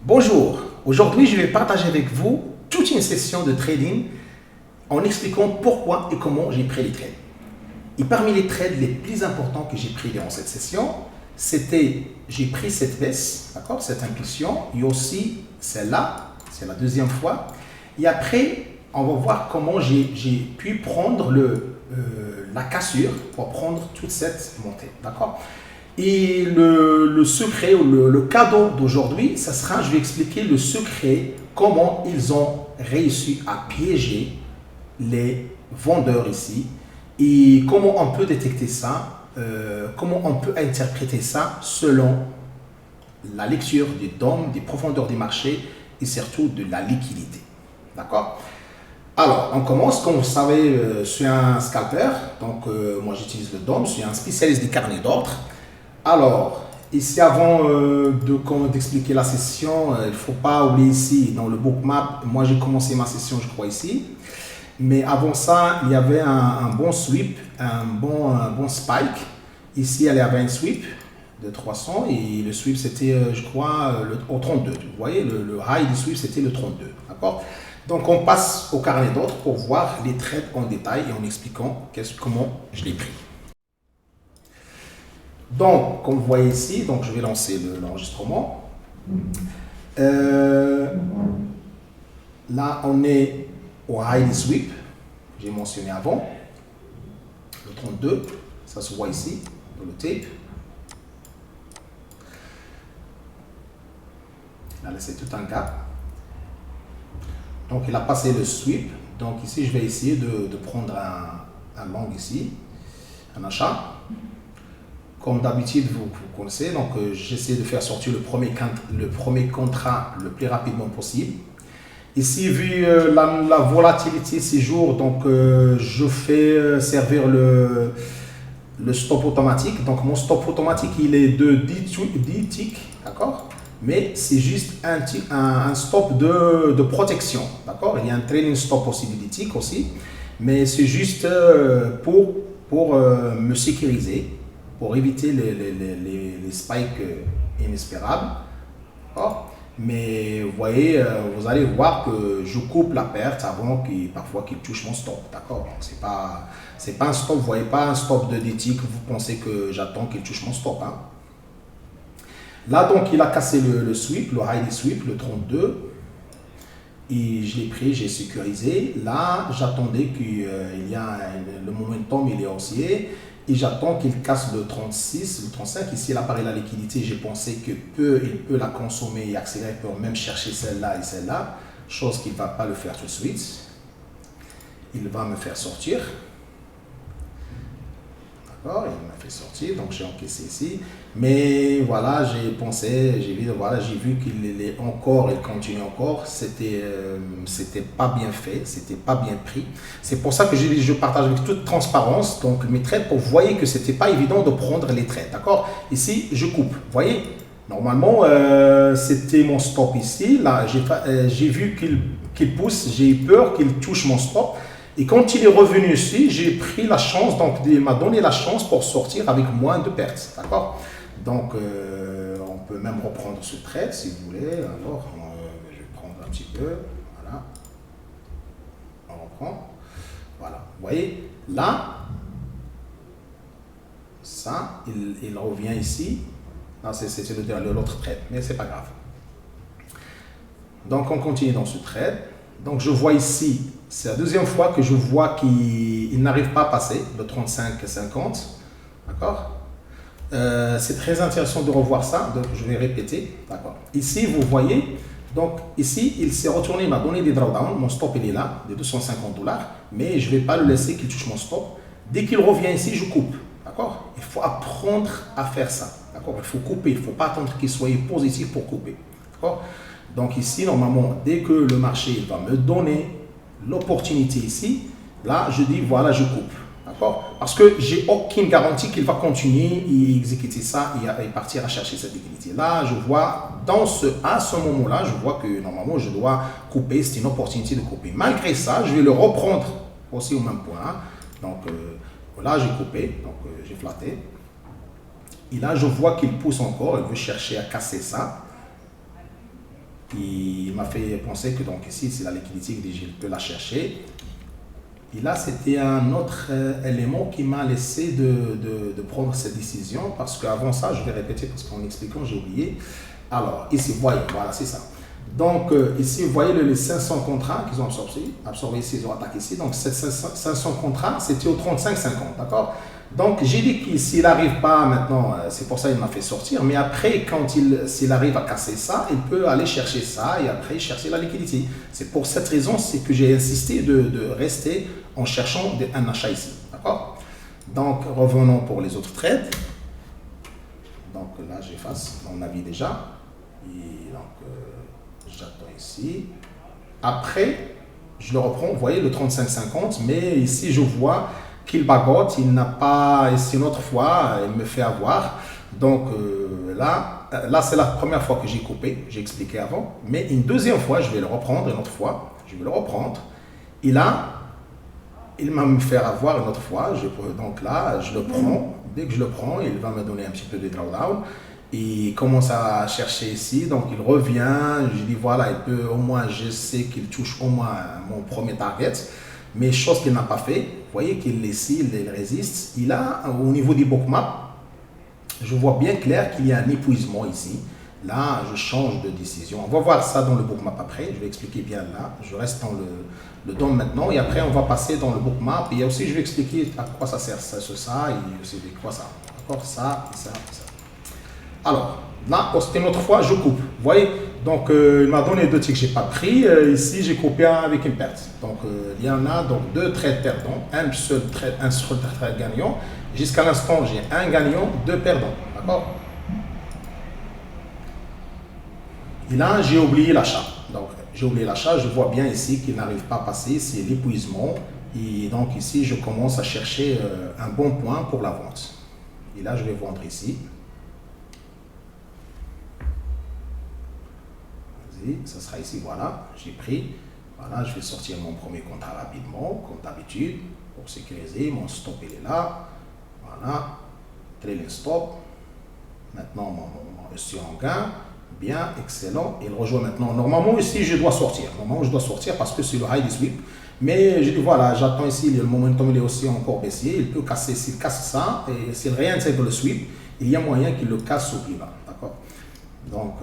Bonjour, aujourd'hui je vais partager avec vous toute une session de trading en expliquant pourquoi et comment j'ai pris les trades. Et parmi les trades les plus importants que j'ai pris durant cette session, j'ai pris cette baisse, d'accord, cette impulsion, et aussi celle-là, c'est la deuxième fois. Et après, on va voir comment j'ai pu prendre la cassure pour prendre toute cette montée, d'accord. Et le secret ou le cadeau d'aujourd'hui, ça sera, je vais expliquer le secret, comment ils ont réussi à piéger les vendeurs ici et comment on peut détecter ça, comment on peut interpréter ça selon la lecture des DOM, des profondeurs des marchés et surtout de la liquidité. D'accord? Alors, on commence, comme vous savez, je suis un scalper, donc moi j'utilise le DOM, je suis un spécialiste des carnets d'ordre. Alors, ici avant d'expliquer la session, il ne faut pas oublier ici, dans le bookmap, moi j'ai commencé ma session je crois ici. Mais avant ça, il y avait un bon sweep, un bon spike. Ici, il y avait un sweep de 300 et le sweep c'était, je crois, au 32. Vous voyez, le high du sweep c'était le 32. D'accord? Donc, on passe au carnet d'ordre pour voir les trades en détail et en expliquant comment je l'ai pris. Donc, comme vous voyez ici, donc je vais lancer l'enregistrement. Là, on est au high sweep, j'ai mentionné avant, le 32, ça se voit ici, dans le tape. Il a laissé tout un gap. Donc, il a passé le sweep. Donc, ici, je vais essayer de prendre un long ici, un achat. Comme d'habitude, vous connaissez, donc j'essaie de faire sortir le premier contrat le plus rapidement possible. Ici, vu la volatilité ces jours, donc je fais servir le stop automatique. Donc mon stop automatique, il est de 10 ticks, d'accord? Mais c'est juste un stop de protection, d'accord? Il y a un trailing stop aussi de 10 ticks aussi, mais c'est juste pour me sécuriser, pour éviter les spikes inespérables. Mais vous voyez, vous allez voir que je coupe la perte avant parfois qu'il touche mon stop. D'accord? C'est pas un stop, vous voyez pas un stop de DT que vous pensez que j'attends qu'il touche mon stop. Hein. Là, donc, il a cassé le sweep, le high sweep, le 32. Et je l'ai pris, j'ai sécurisé. Là, j'attendais le momentum, il est haussier. Et j'attends qu'il casse le 36, le 35. Ici, il apparaît la liquidité. J'ai pensé qu'il peut la consommer et accélérer pour même chercher celle-là et celle-là. Chose qu'il ne va pas le faire tout de suite. Il va me faire sortir. D'accord, il m'a fait sortir, donc j'ai encaissé ici. Mais voilà, j'ai vu qu'il est encore, il continue encore. C'était pas bien fait, c'était pas bien pris. C'est pour ça que je partage avec toute transparence donc mes trades pour vous voyez que c'était pas évident de prendre les trades. D'accord, ici je coupe. Vous voyez, normalement c'était mon stop ici. Là, j'ai vu qu'il pousse, j'ai eu peur qu'il touche mon stop. Et quand il est revenu ici, j'ai pris la chance, donc il m'a donné la chance pour sortir avec moins de pertes. D'accord? Donc, on peut même reprendre ce trade si vous voulez. Alors, je vais prendre un petit peu. Voilà. On reprend. Voilà. Vous voyez, là, ça, il revient ici. Là, c'était l'autre trade, mais c'est pas grave. Donc, on continue dans ce trade. Donc, je vois ici, c'est la deuxième fois que je vois qu'il n'arrive pas à passer le 35,50. D'accord? C'est très intéressant de revoir ça, donc je vais répéter. D'accord. Ici, vous voyez, donc ici, il s'est retourné, il m'a donné des drawdowns. Mon stop, il est là, de 250 $, mais je ne vais pas le laisser qu'il touche mon stop. Dès qu'il revient ici, je coupe. D'accord? Il faut apprendre à faire ça. D'accord? Il faut couper, il ne faut pas attendre qu'il soit positif pour couper. D'accord? Donc ici, normalement, dès que le marché va me donner l'opportunité ici, là, je dis, voilà, je coupe. D'accord? Parce que j'ai aucune garantie qu'il va continuer et exécuter ça et partir à chercher cette liquidité. Là, je vois, à ce moment-là, je vois que normalement, je dois couper. C'est une opportunité de couper. Malgré ça, je vais le reprendre aussi au même point. Donc, voilà, j'ai coupé. Donc, j'ai flatté. Et là, je vois qu'il pousse encore. Il veut chercher à casser ça. Il m'a fait penser que donc ici c'est la liquidité, je peux la chercher. Et là c'était un autre élément qui m'a laissé de prendre cette décision, parce qu'avant ça, je vais répéter parce qu'en expliquant j'ai oublié. Alors ici, voyez, voilà, c'est ça. Donc ici, vous voyez les 500 contrats qu'ils ont absorbé ici, ils ont attaqué ici. Donc ces 500 contrats, c'était au 35,50, d'accord? Donc j'ai dit que s'il n'arrive pas maintenant, c'est pour ça qu'il m'a fait sortir, mais après, s'il arrive à casser ça, il peut aller chercher ça et après chercher la liquidité. C'est pour cette raison que j'ai insisté de rester en cherchant un achat ici, d'accord? Donc revenons pour les autres trades. Donc là, j'efface mon avis déjà. Et donc, j'attends ici. Après, je le reprends, vous voyez, le 35,50, mais ici, je vois qu'il bagote, il n'a pas, ici une autre fois, il me fait avoir. Donc là c'est la première fois que j'ai coupé, j'ai expliqué avant, mais une deuxième fois, je vais le reprendre, une autre fois, je vais le reprendre. Et là, il m'a me fait avoir une autre fois, donc là, je le prends. Dès que je le prends, il va me donner un petit peu de drawdown. Il commence à chercher ici, donc il revient. Je dis voilà, il peut au moins, je sais qu'il touche au moins mon premier target, mais chose qu'il n'a pas fait. Vous voyez qu'il ici, il résiste. Il a au niveau du bookmap, je vois bien clair qu'il y a un épuisement ici. Là, je change de décision. On va voir ça dans le bookmap après. Je vais expliquer bien là. Je reste dans le DOM maintenant et après on va passer dans le bookmap. Et aussi, je vais expliquer à quoi ça sert ça et aussi quoi ça. D'accord, ça et ça et ça. Alors, là, c'était une autre fois, je coupe. Vous voyez, donc il m'a donné deux tickets que je n'ai pas pris. Ici, j'ai coupé un avec une perte. Donc, il y en a donc deux trades perdants, un seul trade gagnant. Jusqu'à l'instant, j'ai un gagnant, deux perdants. D'accord? Et là, j'ai oublié l'achat. Donc, j'ai oublié l'achat. Je vois bien ici qu'il n'arrive pas à passer. C'est l'épuisement. Et donc, ici, je commence à chercher un bon point pour la vente. Et là, je vais vendre ici. Ça sera ici, voilà, j'ai pris. Voilà, je vais sortir mon premier contrat rapidement, comme d'habitude, pour sécuriser. Mon stop, il est là. Voilà, trailing stop. Maintenant, je suis en gain. Bien, excellent. Il rejoint maintenant. Normalement, ici, je dois sortir. Normalement, je dois sortir parce que c'est le high sweep. Mais je dis, voilà, j'attends ici. Le momentum, il est aussi encore baissier. Il peut casser, s'il casse ça, et s'il réintègre le sweep, il y a moyen qu'il le casse au plus bas. D'accord? Donc,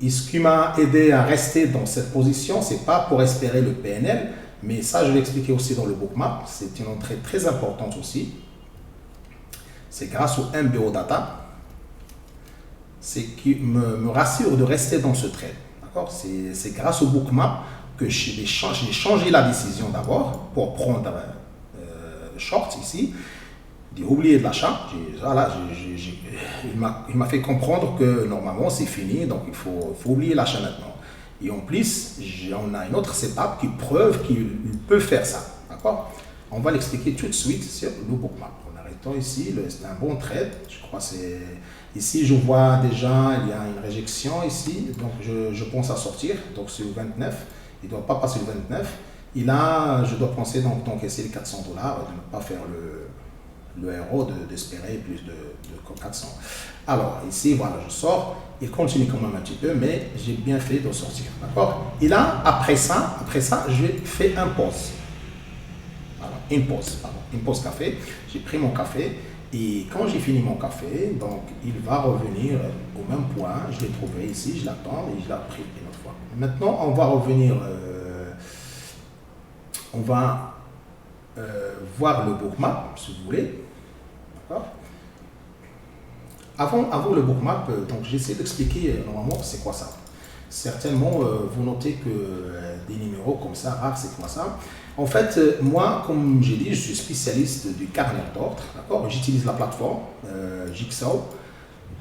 ce qui m'a aidé à rester dans cette position, ce n'est pas pour espérer le PNL, mais ça, je vais expliquer aussi dans le bookmap. C'est une entrée très importante aussi. C'est grâce au MBO Data. C'est qui me rassure de rester dans ce trade. D'accord? C'est grâce au bookmap que j'ai changé la décision d'abord pour prendre short ici. J'ai oublié de l'achat. Il m'a fait comprendre que normalement c'est fini, donc il faut oublier l'achat maintenant. Et en plus, on a une autre setup qui prouve qu'il peut faire ça. D'accord? On va l'expliquer tout de suite sur le bookmap. En arrêtant ici, c'est un bon trade. Je crois que c'est. Ici, je vois déjà, il y a une réjection ici, donc je pense à sortir. Donc c'est le 29. Il ne doit pas passer le 29. Et là, je dois penser donc essayer les $400, de ne pas faire le héros d'espérer plus de 400. Alors ici, voilà, je sors. Il continue quand même un petit peu, mais j'ai bien fait de sortir. D'accord? Et là, après ça, je fais un pause. Voilà, une pause café. J'ai pris mon café. Et quand j'ai fini mon café, donc il va revenir au même point. Je l'ai trouvé ici, je l'attends et je l'ai pris une autre fois. Maintenant, on va revenir. On va voir le bookmap, si vous voulez. D'accord? Avant le bookmap, donc j'essaie d'expliquer normalement c'est quoi ça. Certainement, vous notez que des numéros comme ça, rares, c'est quoi ça? En fait, moi, comme j'ai dit, je suis spécialiste du carnet d'ordre. D'accord? J'utilise la plateforme Jigsaw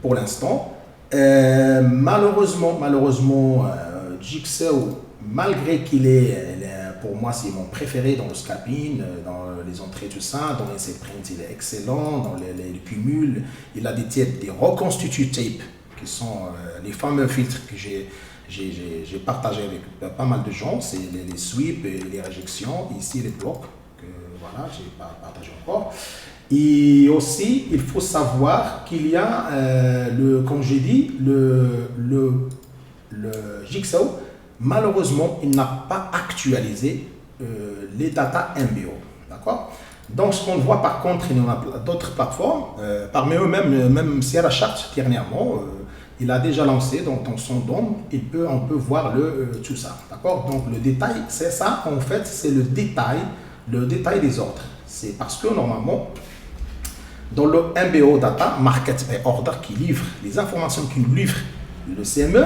pour l'instant. Malheureusement, Jigsaw, malgré qu'il est, pour moi, c'est mon préféré dans le scalping, dans les entrées, tout ça, dans les prints, il est excellent, dans les cumuls, il a des reconstituted tapes, qui sont les fameux filtres que j'ai partagé avec pas mal de gens, c'est les sweeps et les réjections, ici les blocs, que voilà, j'ai pas partagé encore. Et aussi, il faut savoir qu'il y a, comme j'ai dit, le Jigsaw, malheureusement, il n'a pas actualisé les data MBO. D'accord? Donc, ce qu'on voit par contre, il y en a d'autres plateformes, parmi eux même Sierra Chart, dernièrement, il a déjà lancé donc, dans son DOM, on peut voir tout ça. D'accord? Donc, le détail, c'est ça, en fait, c'est le détail des ordres. C'est parce que normalement, dans le MBO Data, Market by Order, qui livre les informations qu'il livre le CME,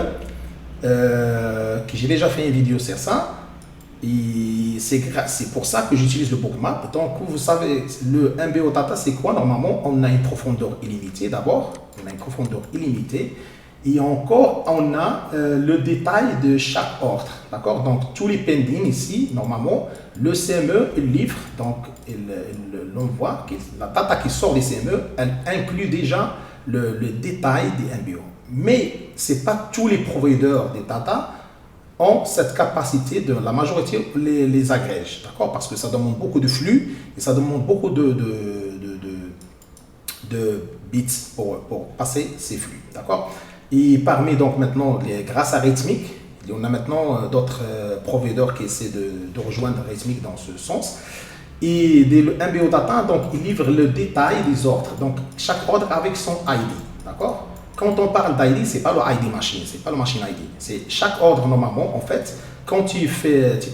que j'ai déjà fait une vidéo sur ça, et c'est pour ça que j'utilise le bookmap. Donc, vous savez, le MBO Data, c'est quoi? Normalement, on a une profondeur illimitée d'abord. On a une profondeur illimitée. Et encore, on a le détail de chaque ordre. D'accord? Donc, tous les pending ici, normalement, le CME il livre. Donc, on voit que la data qui sort des CME, elle inclut déjà le détail des MBO. Mais ce n'est pas tous les providers des data ont cette capacité de la majorité les agrègent, d'accord? Parce que ça demande beaucoup de flux et ça demande beaucoup de bits pour passer ces flux, d'accord? Et parmi donc maintenant, grâce à Rhythmic, il y en a maintenant d'autres providers qui essaient de rejoindre Rhythmic dans ce sens. Et le MBO Data, donc il livre le détail des ordres, donc chaque ordre avec son ID, d'accord? Quand on parle d'ID, ce n'est pas le ID machine, c'est pas le machine ID. C'est chaque ordre, normalement, en fait, quand tu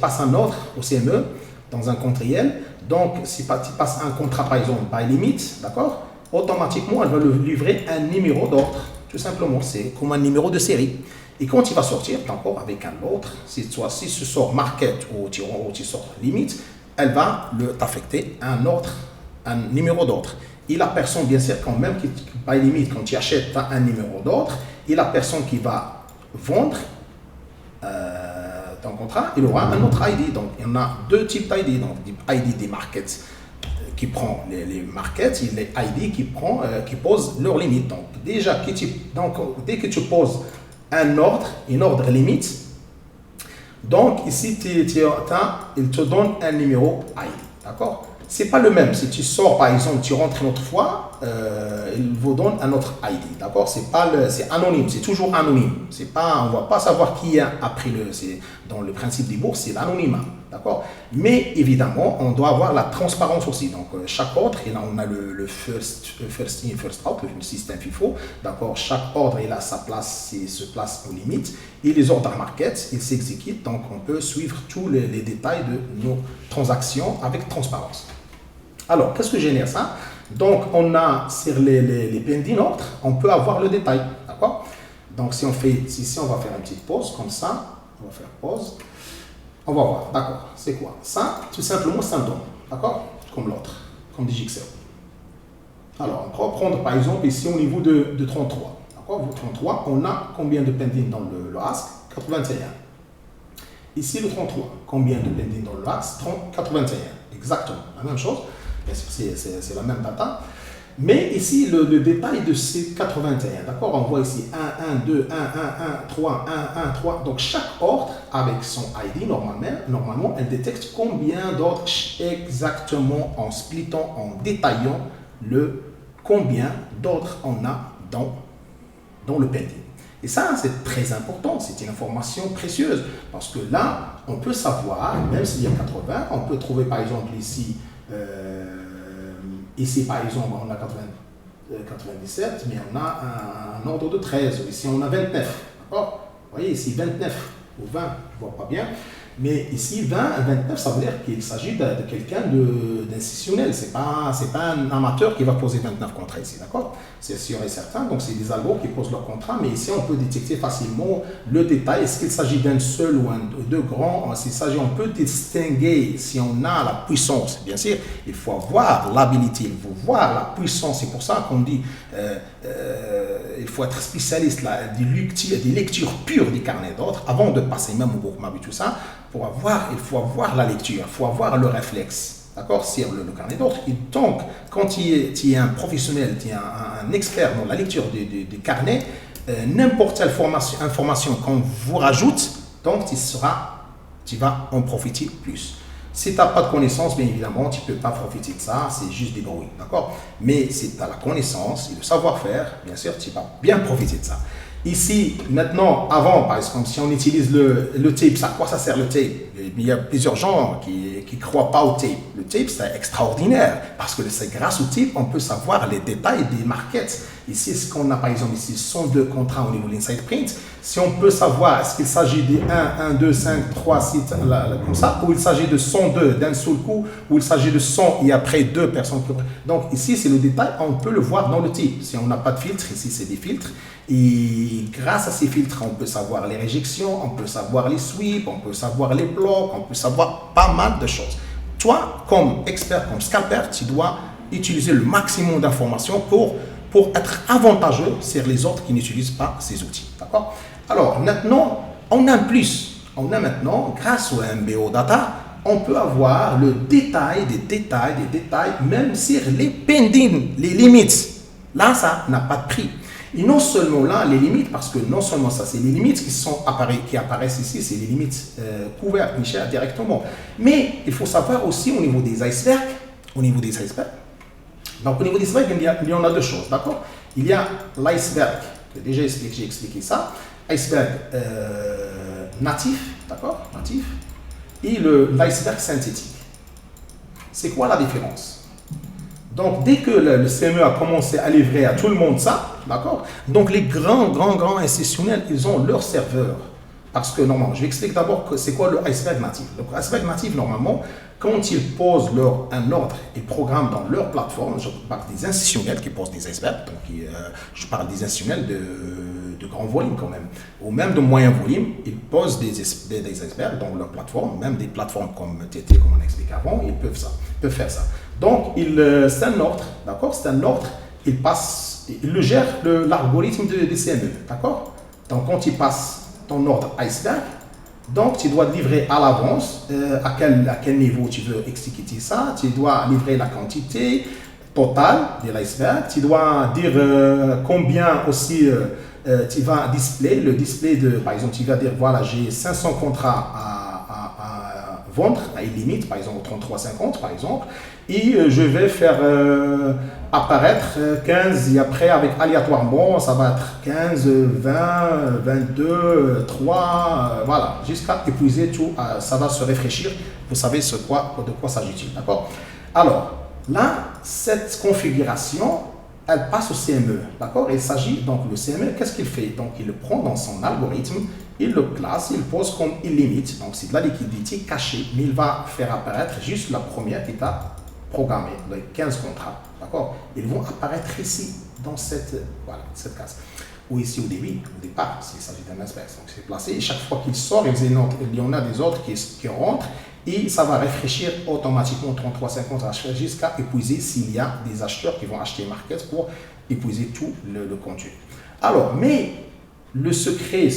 passes un ordre au CME dans un compte réel, donc si tu passes un contrat, par exemple, by limit, d'accord, automatiquement, elle va le livrer un numéro d'ordre. Tout simplement, c'est comme un numéro de série. Et quand il va sortir, encore avec un autre, si tu sors market ou tu sors limite, elle va t'affecter un numéro d'ordre. Et la personne, bien sûr, quand même, by limit, quand tu achètes un numéro d'ordre, et la personne qui va vendre ton contrat, il aura un autre ID. Donc, il y en a deux types d'ID. Donc, ID des markets qui prend les markets et les ID qui posent leurs limites. Donc, déjà, dès que tu poses un ordre limite, donc ici, il te donne un numéro ID. D'accord? C'est pas le même. Si tu sors, par exemple, tu rentres une autre fois, il vous donne un autre ID. D'accord? C'est anonyme. C'est toujours anonyme. On ne va pas savoir qui a appris dans le principe des bourses, c'est l'anonymat. D'accord? Mais évidemment, on doit avoir la transparence aussi. Donc, chaque ordre, on a le first in, first out, le système FIFO. D'accord? Chaque ordre, il a sa place, il se place aux limites. Et les ordres market, ils s'exécutent. Donc, on peut suivre tous les détails de nos transactions avec transparence. Alors, qu'est-ce que génère ça? Donc, on a sur les pending ordres, on peut avoir le détail. D'accord? Donc, si on va faire une petite pause comme ça, on va faire pause. On va voir, d'accord, c'est quoi? Ça, tout simplement, c'est un DOM, d'accord? Comme l'autre, comme des Jigsaw. Alors, on va prendre par exemple ici au niveau de 33. D'accord? 33, on a combien de pending dans le ASC? 81. Ici, le 33, combien de pending dans le ASC? 81. Exactement, la même chose. Bien sûr, c'est la même data. Mais ici, le détail de ces 81, d'accord? On voit ici 1, 1, 2, 1, 1, 1, 3, 1, 1, 3. Donc, chaque ordre avec son ID, normalement, elle détecte combien d'ordres exactement en splittant, en détaillant combien d'ordres on a dans le pending. Et ça, c'est très important, c'est une information précieuse. Parce que là, on peut savoir, même s'il y a 80, on peut trouver par exemple ici, par exemple, on a 97, mais on a un ordre de 13. Ici, on a 29. D'accord? Vous voyez, ici, 29 ou 20, je ne vois pas bien. Mais ici, 20 à 29, ça veut dire qu'il s'agit de quelqu'un d'institutionnel. Ce n'est pas un amateur qui va poser 29 contrats ici, d'accord? C'est sûr et certain. Donc, c'est des algos qui posent leur contrat. Mais ici, on peut détecter facilement le détail. Est-ce qu'il s'agit d'un seul ou deux grands? On peut distinguer si on a la puissance. Bien sûr, il faut avoir l'habilité, il faut voir la puissance. C'est pour ça qu'on dit il faut être spécialiste des lectures pures des carnets d'ordre avant de passer même au bookmap et tout ça. Il faut avoir la lecture, il faut avoir le réflexe, d'accord, sur le carnet d'ordre. Et donc, quand tu es un professionnel, tu es un expert dans la lecture des carnets, n'importe quelle information qu'on vous rajoute, donc tu vas en profiter plus. Si tu n'as pas de connaissance, bien évidemment, tu ne peux pas profiter de ça, c'est juste des bruits, d'accord? Mais si tu as la connaissance et le savoir-faire, bien sûr, tu vas bien profiter de ça. Ici, maintenant, avant, par exemple, si on utilise le tape, à quoi ça sert le tape? Il y a plusieurs gens qui ne croient pas au tape. Le tape, c'est extraordinaire parce que c'est grâce au tape qu'on peut savoir les détails des markets. Ici, ce qu'on a par exemple ici, 102 contrats au niveau de l'inside print. Si on peut savoir est-ce qu'il s'agit de 1, 2, 5, 3, 6, comme ça, ou il s'agit de 102 d'un seul coup, ou il s'agit de 100 et après deux personnes. Donc ici, c'est le détail, on peut le voir dans le tape. Si on n'a pas de filtre, ici, c'est des filtres. Et grâce à ces filtres, on peut savoir les réjections, on peut savoir les sweeps, on peut savoir les blocs, on peut savoir pas mal de choses. Toi, comme expert, comme scalper, tu dois utiliser le maximum d'informations pour être avantageux sur les autres qui n'utilisent pas ces outils. D'accord? Alors, maintenant, on a un plus. On a maintenant, grâce au MBO Data, on peut avoir le détail des détails, même sur les pending, les limites. Là, ça n'a pas de prix. Et non seulement là, les limites, parce que non seulement ça, c'est les limites qui apparaissent ici, c'est les limites couvertes, Michel, directement. Mais il faut savoir aussi au niveau des icebergs, donc au niveau des icebergs, il y en a deux choses, d'accord? Il y a l'iceberg, j'ai expliqué ça, iceberg natif, d'accord? Natif, et l'iceberg synthétique. C'est quoi la différence? Donc, dès que le CME a commencé à livrer à tout le monde ça, d'accord? Donc, les grands institutionnels, ils ont leur serveur. Parce que, normalement, je vais expliquer d'abord c'est quoi le iceberg natif. Le iceberg natif, normalement, quand ils posent un ordre et programment dans leur plateforme, je parle des institutionnels qui posent des icebergs, donc je parle des institutionnels de grand volume quand même, ou même de moyen volume, ils posent des icebergs dans leur plateforme, même des plateformes comme TT, comme on a expliqué avant, ils peuvent faire ça. Donc, c'est un ordre, d'accord? C'est un ordre, il le gère l'algorithme des CME, d'accord? Donc, quand il passe ton ordre iceberg, donc tu dois livrer à l'avance à quel niveau tu veux exécuter ça, tu dois livrer la quantité totale de l'iceberg, tu dois dire combien aussi tu vas le display par exemple, tu vas dire voilà, j'ai 500 contrats à vendre à une limite, par exemple 33,50 par exemple, et je vais faire apparaître 15 et après avec aléatoirement ça va être 15, 20, 22, 3, voilà, jusqu'à épuiser tout, ça va se réfléchir, vous savez de quoi s'agit-il, d'accord? Alors là, cette configuration, elle passe au CME, d'accord? Il s'agit donc le CME, qu'est-ce qu'il fait? Donc il le prend dans son algorithme, il le classe, il pose comme illimite, donc c'est de la liquidité cachée, mais il va faire apparaître juste la première qui t'a programmé, les 15 contrats, d'accord? Ils vont apparaître ici, dans cette case. Ou ici au départ, s'il s'agit d'un iceberg, donc c'est placé, et chaque fois qu'il sort, il y en a des autres qui rentrent, et ça va réfléchir automatiquement 33,50 jusqu'à épuiser s'il y a des acheteurs qui vont acheter market pour épuiser tout le contenu. Alors, mais le secret,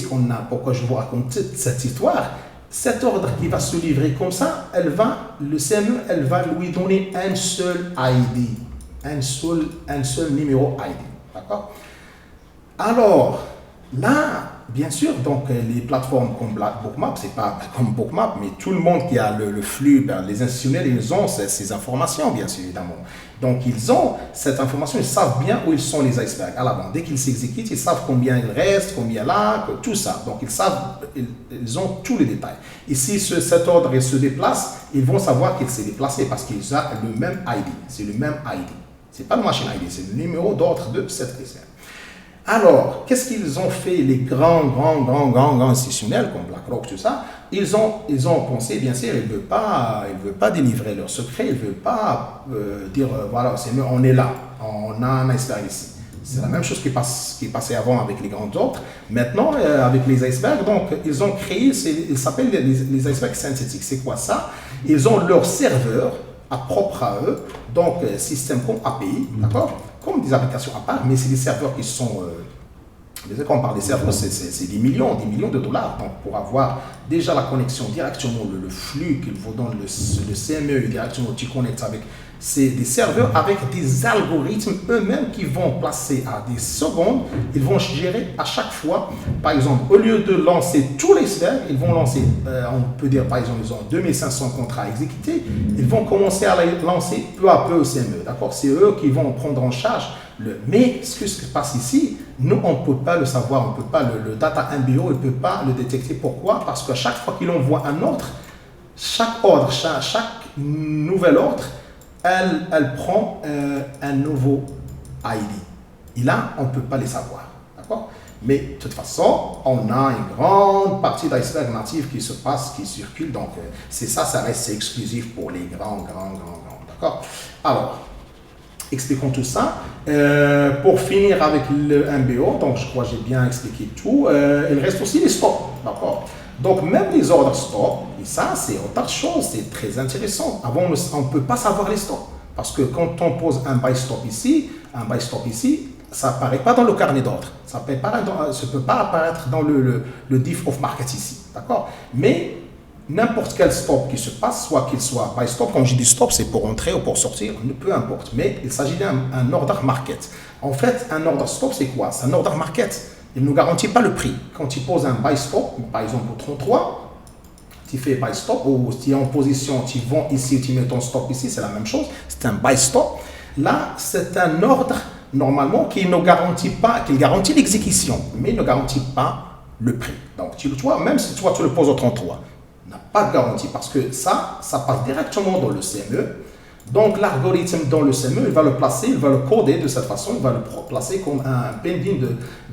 pourquoi je vous raconte toute cette histoire, cet ordre qui va se livrer comme ça, le CME, elle va lui donner un seul ID, un seul numéro ID, d'accord? Alors, là, bien sûr, donc les plateformes comme Bookmap, c'est pas comme Bookmap, mais tout le monde qui a le flux, les institutionnels, ils ont ces informations, bien sûr, évidemment. Donc, ils ont cette information, ils savent bien où ils sont les icebergs à l'avant. Dès qu'ils s'exécutent, ils savent combien il reste, combien là, tout ça. Donc, ils ont tous les détails. Et si cet ordre se déplace, ils vont savoir qu'il s'est déplacé parce qu'ils ont le même ID. C'est le même ID. C'est pas le machine ID, c'est le numéro d'ordre de cette iceberg. Alors, qu'est-ce qu'ils ont fait, les grands institutionnels comme BlackRock, tout ça? Ils ont pensé, bien sûr, ils ne veulent pas délivrer leur secret, ils ne veulent pas dire, voilà, on est là, on a un iceberg ici. C'est la même chose qui passait avant avec les grands autres. Maintenant, avec les icebergs, donc, ils ont créé, ils s'appellent les icebergs synthétiques. C'est quoi ça? Ils ont leur serveur propre à eux, donc système comme API, d'accord? Comme des applications à part, mais c'est des serveurs qui sont, quand on parle des serveurs, c'est des millions de dollars. Donc pour avoir déjà la connexion directement, le flux qu'il vous donne, le CME directement, tu connectes avec, c'est des serveurs avec des algorithmes eux-mêmes qui vont placer à des secondes, ils vont gérer à chaque fois, par exemple, au lieu de lancer tous les sphères, ils vont lancer, on peut dire par exemple, ils ont 2500 contrats à exécuter, ils vont commencer à les lancer peu à peu au CME, d'accord? C'est eux qui vont prendre en charge Mais ce qui se passe ici, nous, on ne peut pas le savoir, on ne peut pas, le data MBO, il ne peut pas le détecter. Pourquoi? Parce qu'à chaque fois qu'il envoie un ordre, chaque ordre, chaque nouvel ordre, elle prend un nouveau ID. Et là, on ne peut pas les savoir. D'accord? Mais de toute façon, on a une grande partie d'iceberg natif qui se passe, qui circule. Donc, c'est ça, ça reste exclusif pour les grands. D'accord? Alors, expliquons tout ça. Pour finir avec le MBO, donc je crois que j'ai bien expliqué tout. Il reste aussi les stops. D'accord? Donc, même les ordres stop, et ça, c'est autre chose, c'est très intéressant. Avant, on ne peut pas savoir les stops. Parce que quand on pose un buy stop ici, ça n'apparaît pas dans le carnet d'ordre. Ça ne peut pas apparaître dans le diff of market ici. D'accord? Mais n'importe quel stop qui se passe, soit qu'il soit buy stop, quand je dis stop, c'est pour entrer ou pour sortir, peu importe. Mais il s'agit d'un order market. En fait, un order stop, c'est quoi? C'est un order market. Il ne nous garantit pas le prix. Quand tu poses un buy stop, par exemple au 33, tu fais buy stop, ou si tu es en position, tu vends ici, tu mets ton stop ici, c'est la même chose. C'est un buy stop. Là, c'est un ordre normalement qui ne garantit pas, qui garantit l'exécution, mais ne garantit pas le prix. Donc, tu vois, même si toi tu le poses au 33, n'a pas de garantie parce que ça passe directement dans le CME. Donc, l'algorithme dans le CME, il va le placer, il va le coder de cette façon, il va le placer comme un pending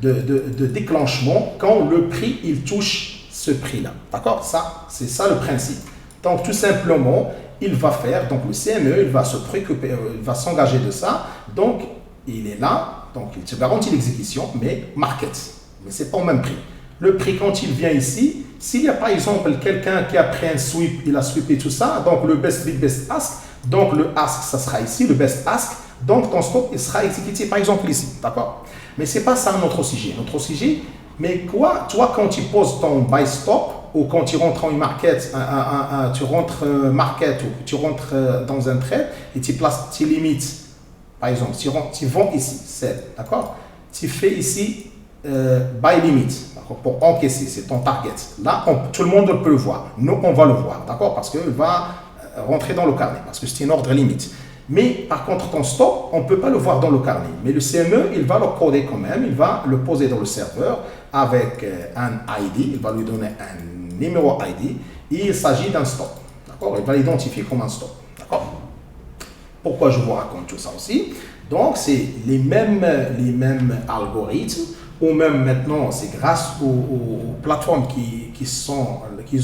de déclenchement quand le prix, il touche ce prix-là. D'accord? Ça, c'est ça le principe. Donc, tout simplement, il va faire, donc le CME, il va se préoccuper, il va s'engager de ça. Donc, il est là, donc il te garantit l'exécution, mais market. Mais ce n'est pas au même prix. Le prix, quand il vient ici, s'il y a par exemple quelqu'un qui a pris un sweep, il a sweepé tout ça, donc le best bid, best ask, donc le ask, ça sera ici, le best ask, donc ton stop, il sera exécuté par exemple ici, d'accord? Mais ce n'est pas ça notre sujet. Notre sujet, mais quoi, toi, quand tu poses ton buy stop, ou quand tu rentres en market, tu rentres market, ou tu rentres dans un trade, et tu places tes limites, par exemple, tu vends ici, c'est, d'accord? Tu fais ici buy limit, d'accord? Pour encaisser, c'est ton target. Là, tout le monde peut le voir. Nous, on va le voir, d'accord? Parce qu'il va rentrer dans le carnet, parce que c'est une ordre limite. Mais par contre, ton stop, on ne peut pas le voir dans le carnet. Mais le CME, il va le coder quand même, il va le poser dans le serveur avec un ID, il va lui donner un numéro ID, et il s'agit d'un stop, d'accord? Il va l'identifier comme un stop, d'accord? Pourquoi je vous raconte tout ça aussi? Donc, c'est les mêmes algorithmes, ou même maintenant, c'est grâce aux plateformes qui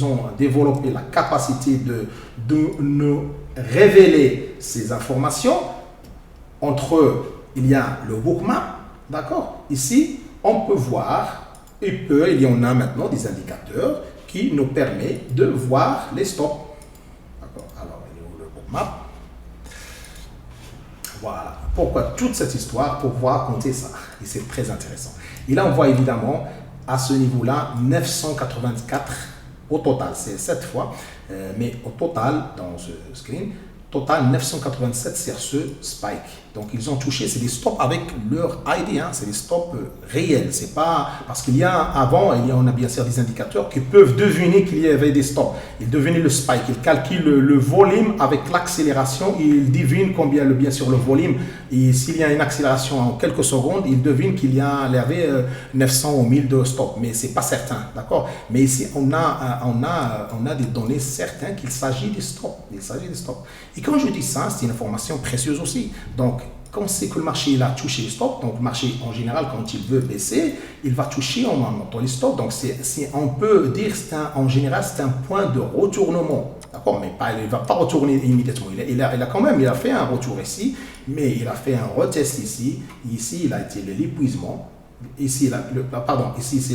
ont développé la capacité de nous révéler ces informations. Entre eux, il y a le bookmap, d'accord? Ici, on peut voir, il y en a maintenant des indicateurs qui nous permettent de voir les stops. D'accord? Alors, il est où le bookmap? Voilà. Pourquoi toute cette histoire? Pour pouvoir raconter ça. Et c'est très intéressant. Il envoie évidemment à ce niveau-là 984 au total. C'est 7 fois. Mais au total, dans ce screen, total 987 sur ce spike. Donc ils ont touché, c'est des stops avec leur ID, hein, c'est des stops réels. C'est pas parce qu'il y a avant, on a bien sûr des indicateurs qui peuvent deviner qu'il y avait des stops. Ils devinent le spike, ils calculent le volume avec l'accélération, ils devinent combien bien sûr le volume. Et s'il y a une accélération en quelques secondes, ils devinent qu'il y avait 900 ou 1000 de stops, mais c'est pas certain, d'accord. Mais ici on a des données certaines qu'il s'agit des stops, Et quand je dis ça, c'est une information précieuse aussi. Donc, quand c'est que le marché il a touché les stops, donc le marché en général, quand il veut baisser, il va toucher en montant les stops. Donc, on peut dire en général, c'est un point de retournement. D'accord? Mais il ne va pas retourner immédiatement. Il a fait un retour ici, mais il a fait un retest ici. Ici, il a été l'épuisement. Ici, ici,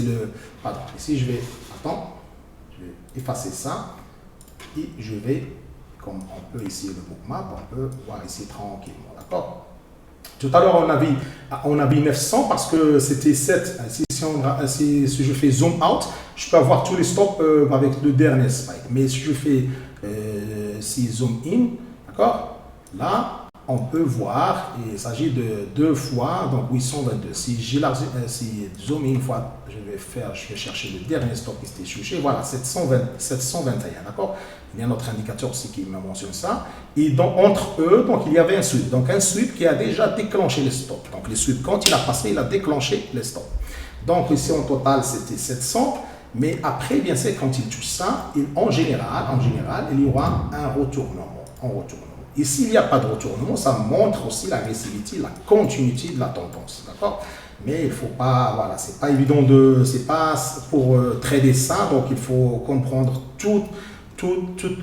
je vais effacer ça. Et je vais, comme on peut ici le bookmap, on peut voir ici tranquillement, d'accord? Tout à l'heure, on a vu 900 parce que c'était 7. Si je fais zoom out, je peux avoir tous les stops avec le dernier spike. Mais si je fais zoom in, d'accord? Là, on peut voir, il s'agit de 2 fois, donc 822. Si j'élargis, si zoom une fois, je vais chercher le dernier stop qui s'était touché, voilà, 721, d'accord. Il y a notre indicateur aussi qui me mentionne ça. Et donc, entre eux, donc, il y avait un sweep. Donc, un sweep qui a déjà déclenché les stops. Donc, le sweep, quand il a passé, il a déclenché les stops. Donc, ici, en total, c'était 700. Mais après, bien sûr, quand il touche ça, en général, il y aura un retournement. Et s'il n'y a pas de retournement, ça montre aussi l'agressivité, la continuité de la tendance. D'accord? Mais il ne faut pas, voilà, c'est pas évident c'est pas pour trader ça, donc il faut comprendre tout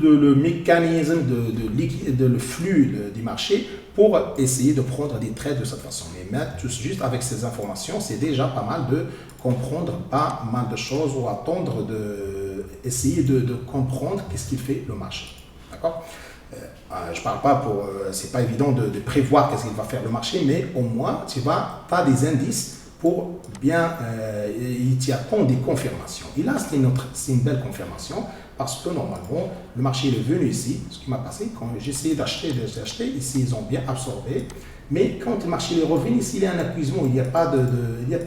le mécanisme de le flux du marché pour essayer de prendre des trades de cette façon. Mais juste avec ces informations, c'est déjà pas mal de comprendre pas mal de choses ou attendre essayer de comprendre qu'est-ce qu'il fait le marché. D'accord? Je parle pas pour, c'est pas évident de prévoir qu'est-ce qu'il va faire le marché, mais au moins tu as des indices pour bien, il t'y attend des confirmations. Et là, c'est une belle confirmation parce que normalement, le marché est venu ici, ce qui m'a passé, quand j'ai essayé d'acheter, ici ils ont bien absorbé, mais quand le marché est revenu, ici il y a un épuisement, il n'y a pas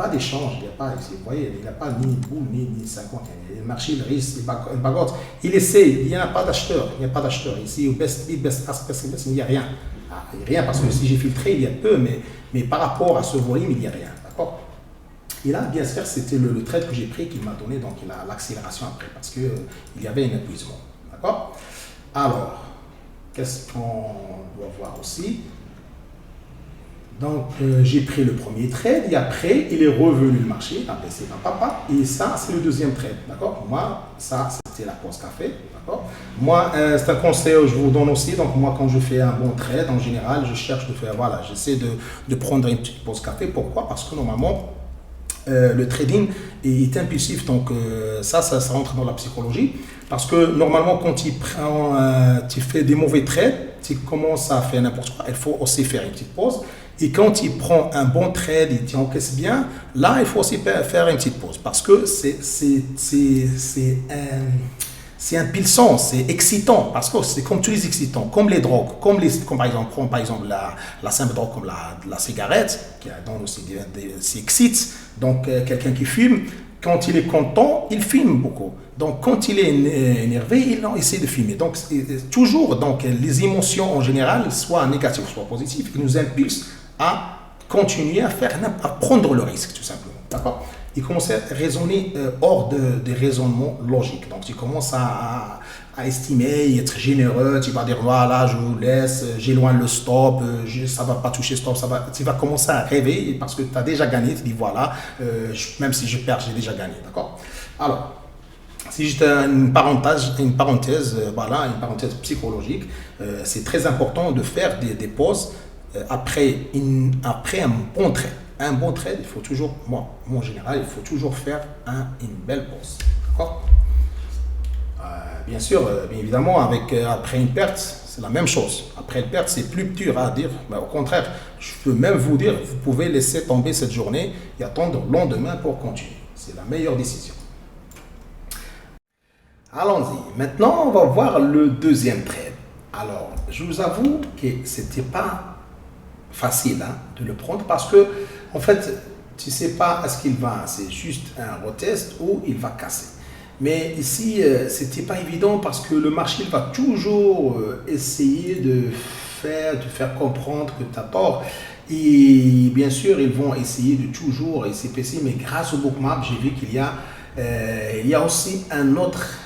d'échange, il n'y a pas, vous voyez, il n'y a pas ni boule, ni 50, le marché il risque, il bagote, il essaie, il n'y a pas d'acheteur, ici au best bid, best ask, il n'y a rien. Il n'y a rien parce que si j'ai filtré, il y a peu, mais par rapport à ce volume, il n'y a rien, d'accord? Et là, bien sûr, c'était le trade que j'ai pris qui m'a donné donc l'accélération après parce qu'il y avait un épuisement. D'accord? Alors, qu'est-ce qu'on doit voir aussi? Donc, j'ai pris le premier trade et après, il est revenu le marché, il a baissé d'un papa et ça, c'est le deuxième trade. D'accord? Moi, ça, c'était la pause café. D'accord? Moi, c'est un conseil que je vous donne aussi. Donc, moi, quand je fais un bon trade, en général, je cherche de faire, voilà, j'essaie de prendre une petite pause café. Pourquoi? Parce que normalement, le trading est impulsif, donc ça rentre dans la psychologie parce que normalement quand tu fais des mauvais trades, tu commences à faire n'importe quoi, il faut aussi faire une petite pause et quand tu prends un bon trade et tu encaisses bien, là il faut aussi faire une petite pause parce que c'est impulsant, c'est excitant, parce que c'est comme tous les excitants, comme les drogues, comme par exemple la simple drogue comme la cigarette, qui donne aussi c'est excite. Donc quelqu'un qui fume, quand il est content, il fume beaucoup. Donc quand il est énervé, il essaie de fumer. Donc toujours, donc les émotions en général, soit négatives, soit positives, ils nous impulsent à continuer à prendre le risque, tout simplement. D'accord? Il commence à raisonner hors des raisonnements logiques. Donc, tu commences à estimer, être généreux, tu vas dire, voilà, je vous laisse, j'éloigne le stop, ça ne va pas toucher stop, tu vas commencer à rêver parce que tu as déjà gagné, tu dis, voilà, même si je perds, j'ai déjà gagné, d'accord? Alors, c'est juste une parenthèse, voilà, une parenthèse psychologique. C'est très important de faire des pauses après un bon trait. Un bon trade, il faut toujours, moi en général, il faut toujours faire une belle pause. D'accord? Bien sûr, bien évidemment, après une perte, c'est la même chose. Après une perte, c'est plus dur à dire. Mais au contraire, je peux même vous dire, vous pouvez laisser tomber cette journée et attendre le lendemain pour continuer. C'est la meilleure décision. Allons-y. Maintenant, on va voir le deuxième trade. Alors, je vous avoue que c'était pas facile de le prendre parce que en fait tu sais pas est-ce qu'il va, c'est juste un retest ou il va casser, mais ici c'était pas évident parce que le marché il va toujours essayer de faire comprendre que tu as tort et bien sûr ils vont essayer de toujours SCPC, mais grâce au bookmap j'ai vu qu'il y a aussi un autre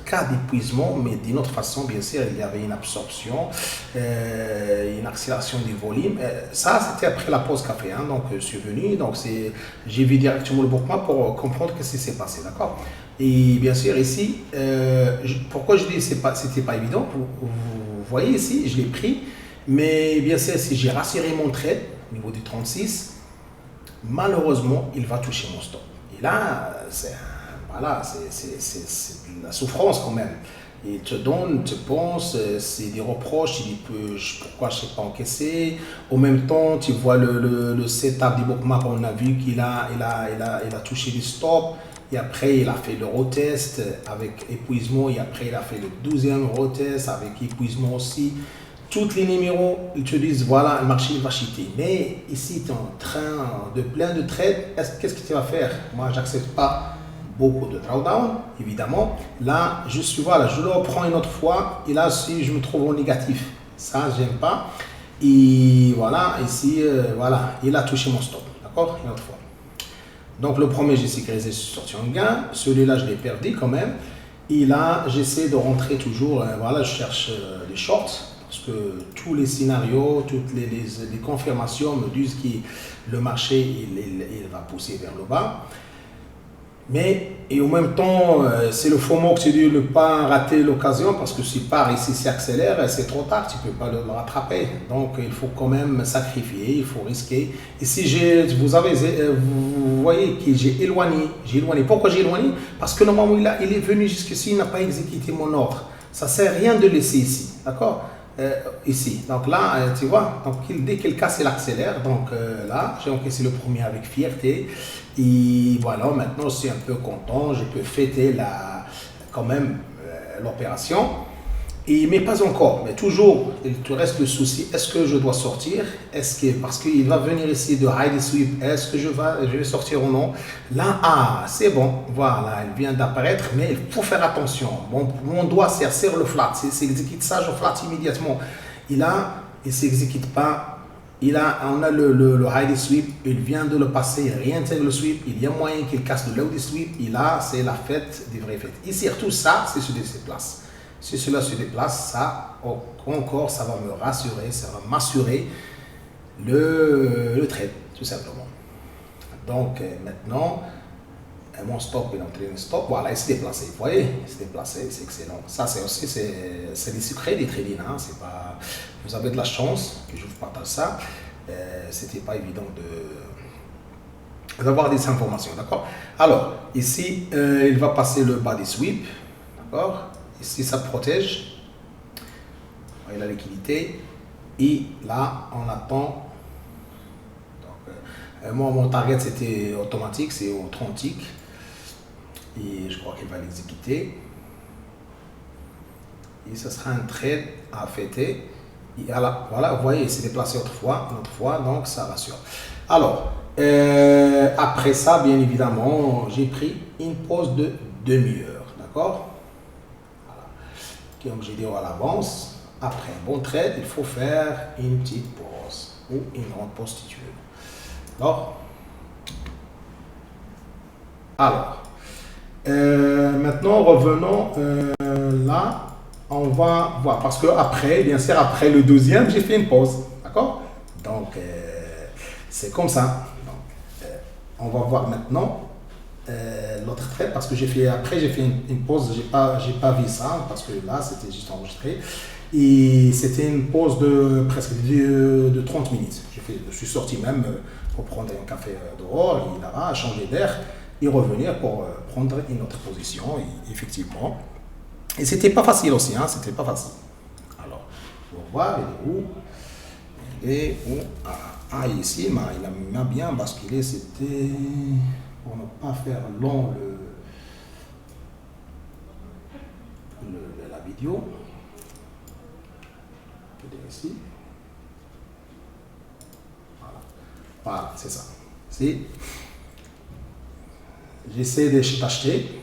cas d'épuisement, mais d'une autre façon, bien sûr, il y avait une absorption, une accélération du volume. Ça, c'était après la pause café. Donc, je suis venu, donc j'ai vu directement le bookmap pour comprendre ce qui s'est passé, d'accord? Et bien sûr, ici, pourquoi je dis que c'était pas évident, vous voyez ici, je l'ai pris, mais bien sûr, si j'ai rassuré mon trade au niveau du 36, malheureusement, il va toucher mon stop. Et là, voilà, c'est la souffrance quand même. Il te donne, tu penses, c'est des reproches, il dit pourquoi je ne sais pas encaissé. En même temps, tu vois le setup du bookmap, on a vu qu'il a touché les stops. Et après, il a fait le retest avec épuisement. Et après, il a fait le 12e retest avec épuisement aussi. tous les numéros, ils te disent voilà, le marché va chuter. Mais ici, tu es en train de plein de trades. Qu'est-ce que tu vas faire? Moi, j'accepte pas beaucoup de drawdown, évidemment. Là, voilà, je le reprends une autre fois. Et là, si je me trouve au négatif, ça, j'aime pas. Et voilà, ici, voilà, il a touché mon stop. D'accord? Une autre fois. Donc, le premier, j'ai sécurisé, je suis sorti en gain. Celui-là, je l'ai perdu quand même. Et là, j'essaie de rentrer toujours. Voilà, je cherche les shorts. Parce que tous les scénarios, toutes les confirmations me disent que le marché il va pousser vers le bas. Mais, et en même temps, c'est le FOMO que tu dis de ne pas rater l'occasion parce que si part ici s'accélère, c'est trop tard, tu ne peux pas le rattraper. Donc, il faut quand même sacrifier, il faut risquer. Ici, vous voyez que j'ai éloigné. Pourquoi j'ai éloigné? Parce que normalement, il est venu jusqu'ici, il n'a pas exécuté mon ordre. Ça ne sert à rien de laisser ici, d'accord? Ici. Donc là, tu vois, donc, dès qu'il casse, il accélère. Donc là, j'ai encaissé le premier avec fierté. Et voilà, maintenant, je suis un peu content. Je peux fêter quand même l'opération. Mais pas encore. Mais toujours, il te reste le souci. Est-ce que je dois sortir? Parce qu'il va venir ici de high sweep. Est-ce que je vais sortir ou non? Là, c'est bon. Voilà, il vient d'apparaître. Mais il faut faire attention. Mon doigt sert le flat. Il exécute ça, je flat immédiatement. Il ne s'exécute pas. On a le high sweep. Il vient de le passer. Il réintègre le sweep. Il y a moyen qu'il casse le low sweep. Et là, c'est la fête des vraies fêtes. Et surtout ça, c'est sur ses places. Si cela se déplace, ça encore, ça va me rassurer, ça va m'assurer le trade, tout simplement. Donc maintenant, mon stop est entré en stop. Voilà, il s'est déplacé. Vous voyez, il s'est déplacé, c'est excellent. Ça, c'est aussi c'est les secrets des trading. Hein. C'est pas, vous avez de la chance que je vous partage ça. C'était pas évident d'avoir des informations, d'accord? Alors, ici, il va passer le bas des sweeps, d'accord? Ici, ça protège. Voyez la liquidité. Et là, on attend. Donc, moi, mon target, c'était automatique, c'est au 30 ticks. Et je crois qu'il va l'exécuter. Et ce sera un trade à fêter. Et voilà, vous voyez, il s'est déplacé une autre fois, donc ça rassure. Alors, après ça, bien évidemment, j'ai pris une pause de demi-heure. D'accord? Comme j'ai dit à l'avance, après un bon trade, il faut faire une petite pause ou une grande pause si tu veux. Alors, maintenant revenons là, on va voir parce que après, bien sûr, après le deuxième, j'ai fait une pause, d'accord? Donc c'est comme ça. Donc, on va voir maintenant. L'autre trade parce que j'ai fait une pause, j'ai pas vu ça parce que là c'était juste enregistré et c'était une pause de presque de 30 minutes. Je suis sorti même pour prendre un café dehors et là-bas, changer d'air et revenir pour prendre une autre position et, effectivement. Et c'était pas facile aussi, hein, c'était pas facile. Alors, pour voir, il est où? Ici, il m'a bien basculé, c'était pour ne pas faire long la vidéo. Je peux dire ici. Voilà, c'est ça. J'essaie d'acheter.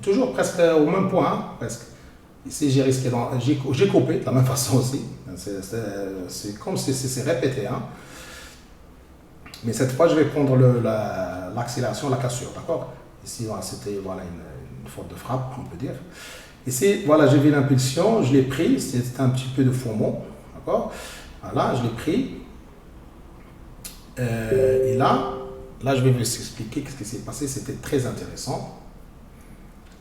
Toujours presque au même point, hein, presque. Ici, j'ai risqué, j'ai coupé de la même façon aussi. C'est comme si c'est répété. Hein. Mais cette fois, je vais prendre l'accélération, la cassure, d'accord? Ici, voilà, c'était voilà, une faute de frappe, on peut dire. Ici, voilà, j'ai vu l'impulsion, je l'ai pris, c'était un petit peu de FOMO, d'accord? Voilà, je l'ai pris. Et là, je vais vous expliquer ce qui s'est passé, c'était très intéressant.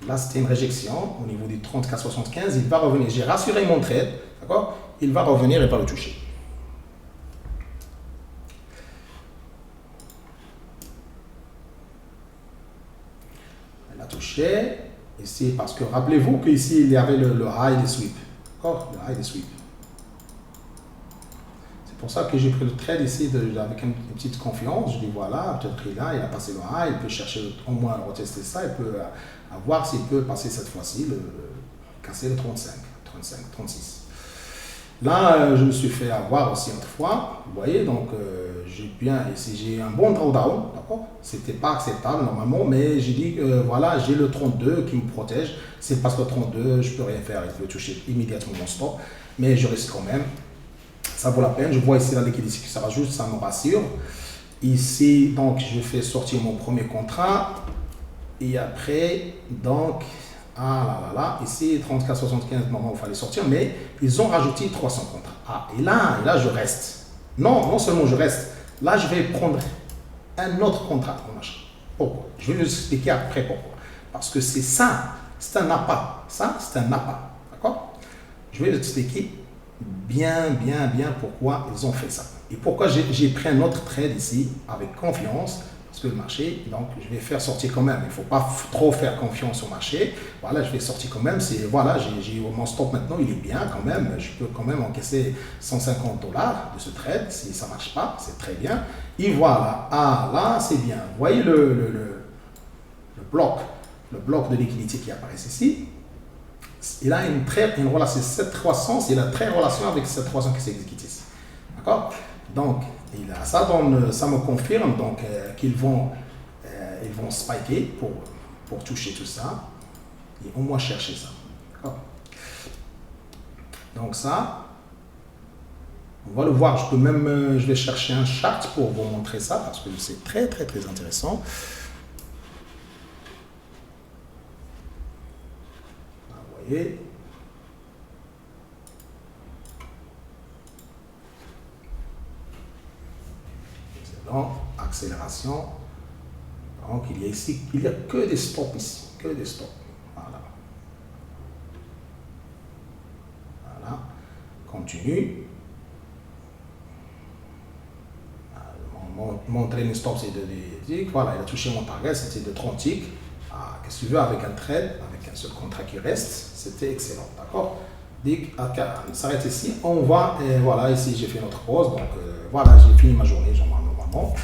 Là, c'était une réjection au niveau du 34,75. Il va revenir. J'ai rassuré mon trade, d'accord? Il va revenir et va le toucher. Elle a touché. Ici, parce que rappelez-vous qu'ici, il y avait le high des sweep. D'accord? Le high des sweep. C'est pour ça que j'ai pris le trade ici avec une petite confiance. Je dis voilà, peut-être qu'il il a passé le high, il peut chercher au moins à retester ça, il peut voir s'il peut passer cette fois-ci, casser le 35. 35, 36. Là, je me suis fait avoir aussi une fois, vous voyez, donc j'ai un bon drawdown, d'accord. C'était pas acceptable normalement, mais j'ai dit voilà, j'ai le 32 qui me protège. C'est parce que le 32, je peux rien faire, il peut toucher immédiatement mon stop, mais je risque quand même. Ça vaut la peine. Je vois ici la liquidité qui se rajoute, ça me rassure. Ici, donc, je fais sortir mon premier contrat. Et après, donc, ah là là, ici, 34,75, normalement, il fallait sortir, mais ils ont rajouté 300 contrats. Ah, et là, je reste. Non seulement je reste, là, je vais prendre un autre contrat. Pourquoi? Je vais vous expliquer après pourquoi. Parce que c'est ça, c'est un appât. Ça, c'est un appât. D'accord? Je vais vous expliquer bien pourquoi ils ont fait ça. Et pourquoi j'ai pris un autre trade ici avec confiance. Parce que le marché, donc je vais faire sortir quand même. Il ne faut pas trop faire confiance au marché. Voilà, je vais sortir quand même. Voilà, j'ai mon stop maintenant, il est bien quand même. Je peux quand même encaisser 150 $ de ce trade. Si ça ne marche pas, c'est très bien. Et voilà, ah là, c'est bien. Vous voyez le bloc de liquidité qui apparaît ici. Il a une relation, cette croissance, il a très relation avec cette croissance qui s'exécute ici. D'accord? Donc, ça me confirme donc qu'ils vont spiker pour toucher tout ça et au moins chercher ça. D'accord? Donc ça, on va le voir. Je vais chercher un chart pour vous montrer ça parce que c'est très intéressant. Vous voyez. Accélération. Donc il y a que des stops ici, que des stops. Voilà. Continue. Mon trailing stop c'est de ticks. Voilà, il a touché mon target, c'était de 30 ticks. Qu'est-ce que tu veux avec un trade, avec un seul contrat qui reste, c'était excellent, d'accord. On s'arrête ici, on va, voilà, ici j'ai fait notre pause, donc voilà, j'ai fini ma journée, normalement.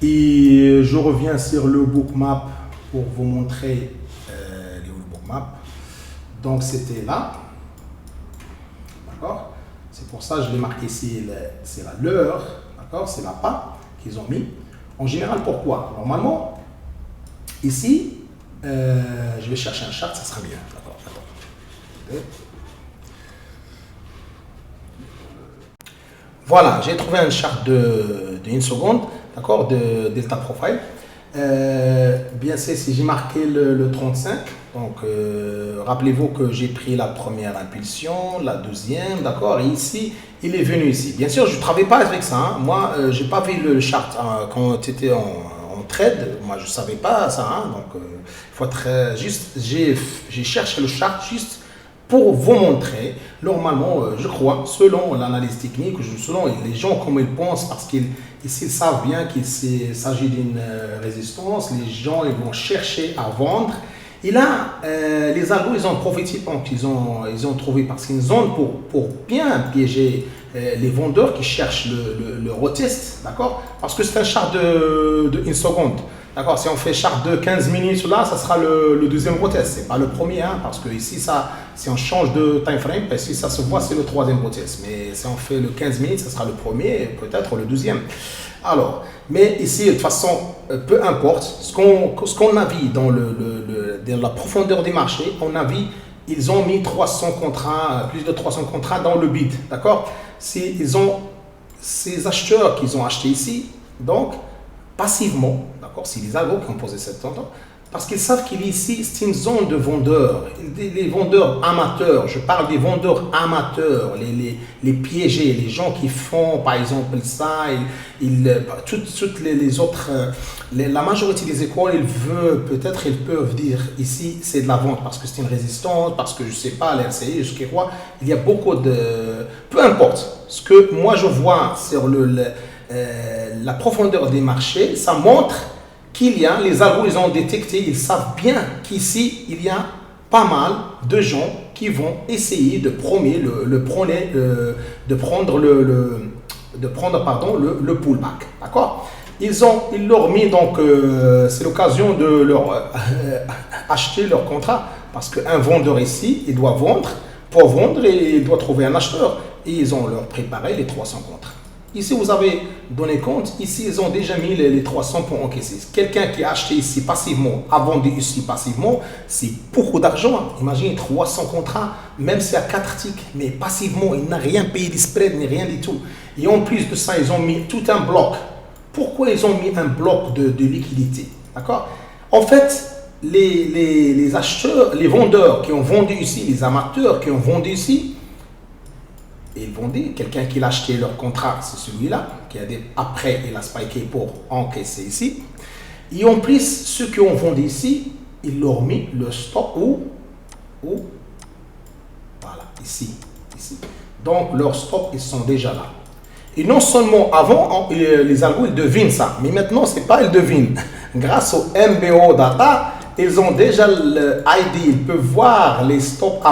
Et je reviens sur le bookmap pour vous montrer le bookmap. Donc c'était là, d'accord. C'est pour ça que je l'ai marqué ici, c'est l'heure, d'accord, c'est la pas qu'ils ont mis. En général, pourquoi? Normalement, ici, je vais chercher un chart, ça sera bien. D'accord, attends. Voilà, j'ai trouvé un chart de 1 seconde, d'accord, de Delta Profile. Bien c'est si j'ai marqué le 35, donc rappelez-vous que j'ai pris la première impulsion, la deuxième, d'accord, et ici, il est venu ici. Bien sûr, je ne travaille pas avec ça, hein. Moi, je n'ai pas vu le chart quand tu étais en trade, moi je ne savais pas ça, hein. Donc il faut être juste, j'ai cherché le chart juste pour vous montrer, normalement, je crois, selon l'analyse technique, selon les gens comme ils pensent, parce qu'ils savent bien qu'il s'agit d'une résistance, les gens ils vont chercher à vendre. Et là, les algos, ils ont profité, donc ils ont trouvé, parce qu'ils ont pour bien piéger les vendeurs qui cherchent le retest, d'accord? Parce que c'est un chart de 1 seconde. D'accord, si on fait chart de 15 minutes là, ça sera le deuxième retest, c'est pas le premier, hein, parce que ici, si on change de time frame, ici ça se voit, c'est le troisième retest. Mais si on fait le 15 minutes, ça sera le premier et peut-être le deuxième. Alors, mais ici, de toute façon, peu importe, ce qu'on a vu dans la profondeur des marchés, on a vu, ils ont mis 300 contrats, plus de 300 contrats dans le bid, d'accord? Ils ont ces acheteurs qu'ils ont achetés ici, donc, passivement, d'accord, c'est les algos qui ont posé cette tendance, parce qu'ils savent qu'il y a ici, c'est une zone de vendeurs, les vendeurs amateurs, je parle des vendeurs amateurs, les piégés, les gens qui font par exemple ça, toutes les autres, la majorité des écoles, ils peuvent dire ici c'est de la vente parce que c'est une résistance, parce que je sais pas, l'RCI, je sais quoi, il y a beaucoup de, peu importe, ce que moi je vois sur la profondeur des marchés, ça montre qu'il y a, les algos, ils ont détecté, ils savent bien qu'ici, il y a pas mal de gens qui vont essayer de prendre le pullback, d'accord? Ils leur mis donc, c'est l'occasion de leur acheter leur contrat, parce qu'un vendeur ici, il doit vendre Pour vendre, il doit trouver un acheteur et ils ont leur préparé les 300 contrats. Ici, vous avez donné compte, ici, ils ont déjà mis les 300 pour encaisser. Quelqu'un qui a acheté ici passivement, a vendu ici passivement, c'est beaucoup d'argent. Imaginez 300 contrats, même s'il y a 4 tics, mais passivement, il n'a rien payé de spread, ni rien du tout. Et en plus de ça, ils ont mis tout un bloc. Pourquoi ils ont mis un bloc de liquidité? D'accord? En fait, les acheteurs, les vendeurs qui ont vendu ici, les amateurs qui ont vendu ici, ils vendaient, quelqu'un qui a acheté leur contrat, c'est celui-là, après il a spiké pour encaisser ici. Et en plus, ceux qui ont vendu ici, ils leur ont mis le stop où? Voilà, ici. Donc leurs stops, ils sont déjà là. Et non seulement avant, les algos, ils devinent ça, mais maintenant, ce n'est pas ils devinent. Grâce au MBO Data, ils ont déjà le ID, ils peuvent voir les stops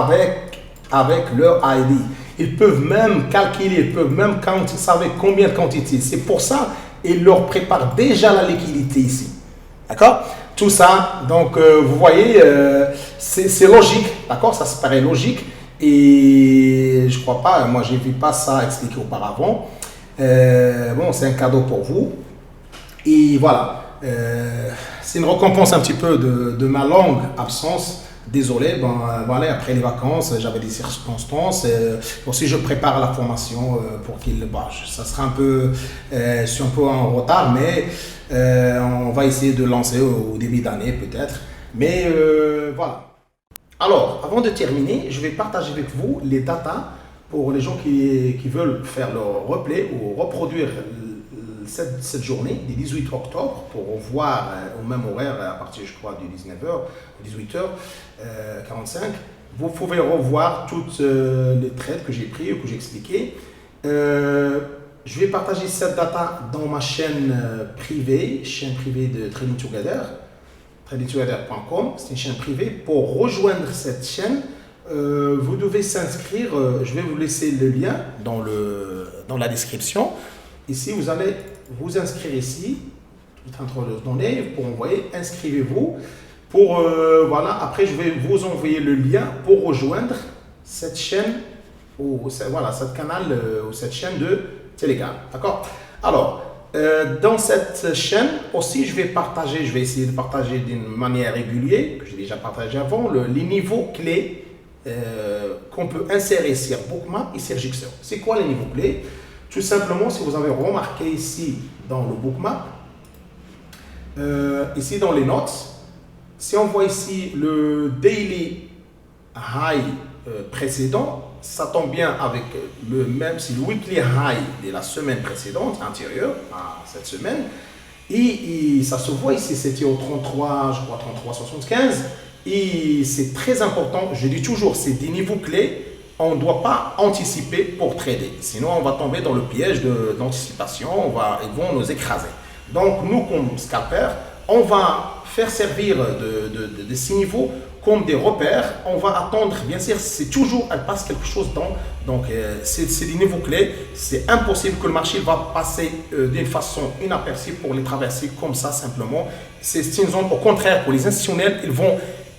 avec leur ID. Ils peuvent même calculer, ils peuvent même savoir combien de quantité. C'est pour ça qu'ils leur préparent déjà la liquidité ici. D'accord? Tout ça, donc vous voyez, c'est logique. D'accord? Ça se paraît logique. Et je ne crois pas, moi je n'ai vu pas ça expliqué auparavant. Bon, c'est un cadeau pour vous. Et voilà. C'est une récompense un petit peu de ma longue absence. Désolé, voilà, après les vacances, j'avais des circonstances. Aussi, je prépare la formation pour qu'il ça sera un peu, je suis un peu en retard, mais on va essayer de lancer au début d'année peut-être. Mais voilà. Alors, avant de terminer, je vais partager avec vous les datas pour les gens qui veulent faire le replay ou reproduire cette journée du 18 octobre pour voir au même horaire à partir, je crois, du 19h, 18h45. Vous pouvez revoir toutes les trades que j'ai pris ou que j'ai expliqué. Je vais partager cette data dans ma chaîne privée de Trading Together, tradingtogether.com. C'est une chaîne privée. Pour rejoindre cette chaîne, vous devez s'inscrire. Je vais vous laisser le lien dans la description. Ici, vous allez vous inscrire ici, entre les données, pour envoyer, inscrivez-vous. Voilà, après, je vais vous envoyer le lien pour rejoindre cette chaîne, voilà, cette canal, ou cette chaîne de Telegram. D'accord? Alors, dans cette chaîne aussi, je vais essayer de partager d'une manière régulière, que j'ai déjà partagé avant, les niveaux clés qu'on peut insérer sur Bookmap et sur Jigsaw. C'est quoi les niveaux clés? Tout simplement, si vous avez remarqué ici dans le Bookmap, ici dans les notes, si on voit ici le daily high précédent, ça tombe bien avec le weekly high de la semaine précédente, antérieure à cette semaine. Et ça se voit ici, c'était au 33, je crois 33,75. Et c'est très important, je dis toujours, c'est des niveaux clés. On ne doit pas anticiper pour trader. Sinon, on va tomber dans le piège d'anticipation. Ils vont nous écraser. Donc, nous, comme scalpers, on va faire servir de ces niveaux comme des repères. On va attendre, bien sûr, c'est toujours, elle passe quelque chose donc, c'est des niveaux clés. C'est impossible que le marché va passer d'une façon inaperçue pour les traverser comme ça, simplement. C'est une zone, au contraire, pour les institutionnels,